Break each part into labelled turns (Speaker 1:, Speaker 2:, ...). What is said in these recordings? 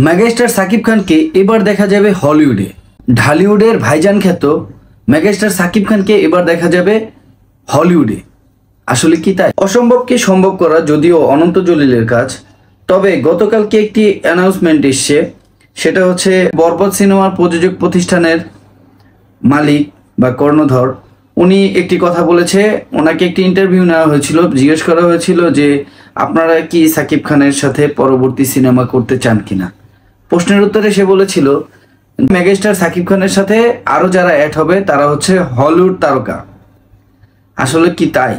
Speaker 1: Megastar Shakib খানকে এবার দেখা যাবে হলিউডে। ঢালিউডের ভাইজান খ্যাত মেগাস্টার সাকিব খানকে এবার দেখা যাবে হলিউডে। আসলে কি তাই? অসম্ভবকে সম্ভব করা যদিও অনন্ত জলিলের কাজ, তবে গতকালকে একটি অ্যানাউন্সমেন্ট এসছে, সেটা হচ্ছে বরবাদ সিনেমার প্রযোজক প্রতিষ্ঠানের মালিক বা কর্ণধর উনি একটি কথা বলেছে। ওনাকে একটি ইন্টারভিউ নেওয়া হয়েছিল, জিজ্ঞেস করা হয়েছিল যে আপনারা কি সাকিব খানের সাথে পরবর্তী সিনেমা করতে চান কিনা। প্রশ্নের উত্তরে সে বলেছিল মেগাস্টার সাকিব খানের সাথে আরো যারা অ্যাড হবে তারা হচ্ছে হলিউড তারকা। আসলে কি তাই?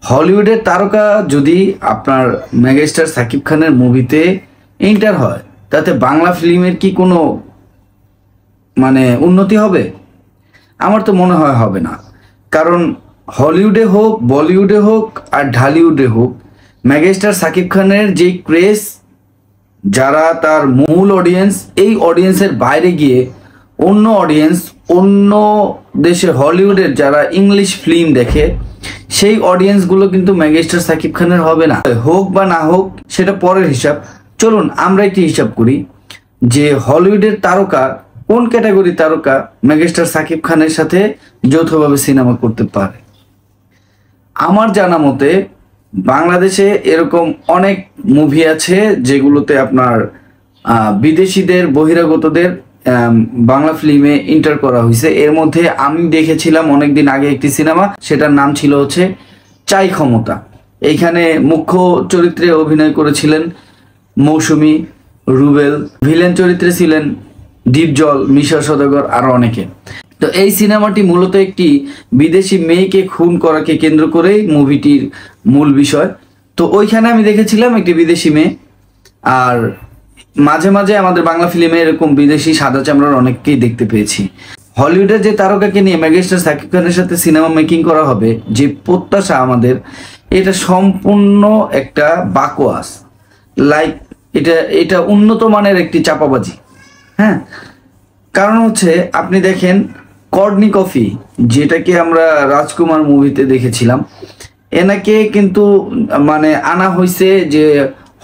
Speaker 1: হলিউডের তারকা যদি আপনার মেগাস্টার সাকিব খানের মুভিতে এন্টার হয়, তাতে বাংলা ফিল্মের কি কোনো উন্নতি হবে? আমার তো মনে হয় হবে না। কারণ হলিউডে হোক, বলিউডে হোক আর ঢালিউডে হোক, মেগাস্টার সাকিব খানের যে ক্রেজ, যারা তার মূল অডিয়েন্স, এই অডিয়েন্সের বাইরে গিয়ে অন্য অডিয়েন্স, অন্য দেশে হলিউডের যারা ইংলিশ ফিল্ম দেখে, সেই অডিয়েন্সগুলো কিন্তু মেগাস্টার সাকিব খানের হবে না। হোক বা না হোক সেটা পরের হিসাব। চলুন আমরা একটি হিসাব করি যে হলিউডের তারকা, কোন ক্যাটাগরি তারকা মেগাস্টার সাকিব খানের সাথে যৌথভাবে সিনেমা করতে পারে। আমার জানা মতে বাংলাদেশে এরকম অনেক মুভি আছে যেগুলোতে আপনার বিদেশিদের, বহিরাগতদের বাংলা ফিল্মে এন্টার করা হয়েছে। এর মধ্যে আমি দেখেছিলাম অনেকদিন আগে একটি সিনেমা, সেটার নাম ছিল হচ্ছে চাই ক্ষমতা। এইখানে মুখ্য চরিত্রে অভিনয় করেছিলেন মৌসুমী, রুবেল, ভিলেন চরিত্রে ছিলেন ডিপজল, মিশা সওদাগর আরো অনেকে। তো এই সিনেমাটি মূলত একটি বিদেশি মেয়েকে খুন করাকে কেন্দ্র করেই মুভিটির মূল বিষয়। তো ওইখানে আমি দেখেছিলাম একটি বিদেশি মেয়ে, আর মাঝে মাঝে আমাদের বাংলা ফিল্মে এরকম বিদেশি সাদা চামড়ার অনেককেই দেখতে পেয়েছি। হলিউডের যে তারকাকে নিয়ে মেগাস্টার সাকিব খানের সাথে সিনেমা মেকিং করা হবে, যে প্রত্যাশা আমাদের, এটা সম্পূর্ণ একটা বাকোয়াস। এটা উন্নত মানের একটি চাপাবাজি। হ্যাঁ, কারণ হচ্ছে আপনি দেখেন কর্ডনি কফি, যেটাকে আমরা রাজকুমার মুভিতে দেখেছিলাম, এনাকে কিন্তু আনা হয়েছে যে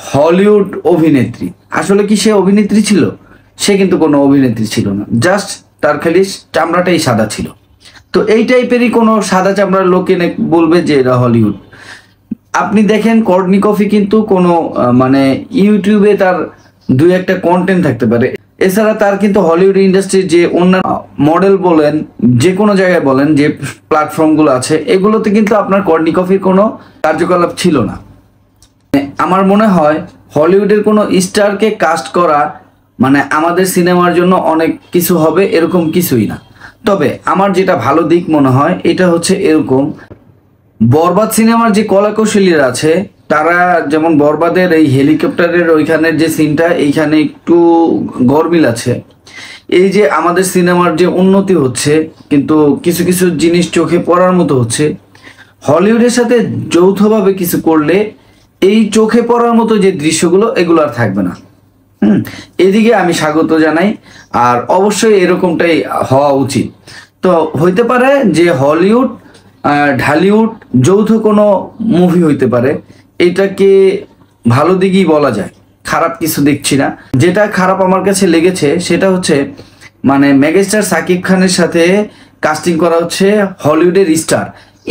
Speaker 1: হলিউড অভিনেত্রী। আসলে কি সে অভিনেত্রী ছিল? সে কিন্তু কোনো অভিনেত্রী ছিল না, জাস্ট তার খালি চামড়াটাই সাদা ছিল। তো এই টাইপেরই কোনো সাদা চামড়ার লোক এনে বলবে যে এরা হলিউড। আপনি দেখেন কর্ডনি কফি কিন্তু কোনো ইউটিউবে তার দুই একটা কন্টেন্ট থাকতে পারে, এছাড়া তার কিন্তু হলিউড ইন্ডাস্ট্রির যে অন্যান্য মডেল বলেন, যে কোনো জায়গায় বলেন, যে প্ল্যাটফর্মগুলো আছে, এগুলোতে কিন্তু আপনার কর্ডনি কফির কোনো কার্যকলাপ ছিল না। আমার মনে হয় হলিউডের কোনো স্টারকে কাস্ট করা আমাদের সিনেমার জন্য অনেক কিছু হবে, এরকম কিছুই না। তবে আমার যেটা ভালো দিক মনে হয় এটা হচ্ছে এরকম, বরবাদ সিনেমার যে কলাকৌশলীরা আছে, তারা যেমন বরবাদের এই হেলিকপ্টারের ওইখানের যে সিনটা, এইখানে একটু গরমিল আছে। এই যে আমাদের সিনেমার যে উন্নতি হচ্ছে, কিন্তু কিছু কিছু জিনিস চোখে পড়ার মতো হচ্ছে, হলিউডের সাথে যৌথভাবে কিছু করলে এই চোখে পড়ার মতো যে দৃশ্যগুলো, এগুলো আর থাকবে না। এদিকে আমি স্বাগত জানাই, আর অবশ্যই এরকমটাই হওয়া উচিত। তো হইতে পারে যে হলিউড ঢালিউড যৌথ কোনো মুভি হইতে পারে, এটাকে ভালো দিকেই বলা যায়, খারাপ কিছু দেখছি না। যেটা খারাপ আমার কাছে লেগেছে সেটা হচ্ছে মেগাস্টার সাকিব খানের সাথে কাস্টিং করা হচ্ছে হলিউডের স্টার।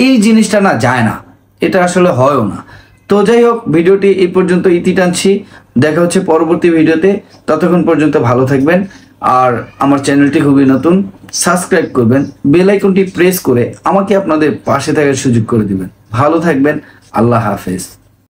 Speaker 1: এই জিনিসটা না যায় না, এটা আসলে হয়ও না। তো যাই হোক, ভিডিওটি এই পর্যন্ত ইতি টানছি। দেখা হচ্ছে পরবর্তী ভিডিওতে। ততক্ষণ পর্যন্ত ভালো থাকবেন, আর আমার চ্যানেলটি খুবই নতুন, সাবস্ক্রাইব করবেন, বেল আইকনটি প্রেস করে আমাকে আপনাদের পাশে থাকার সুযোগ করে দিবেন। ভালো থাকবেন, আল্লাহ হাফেজ।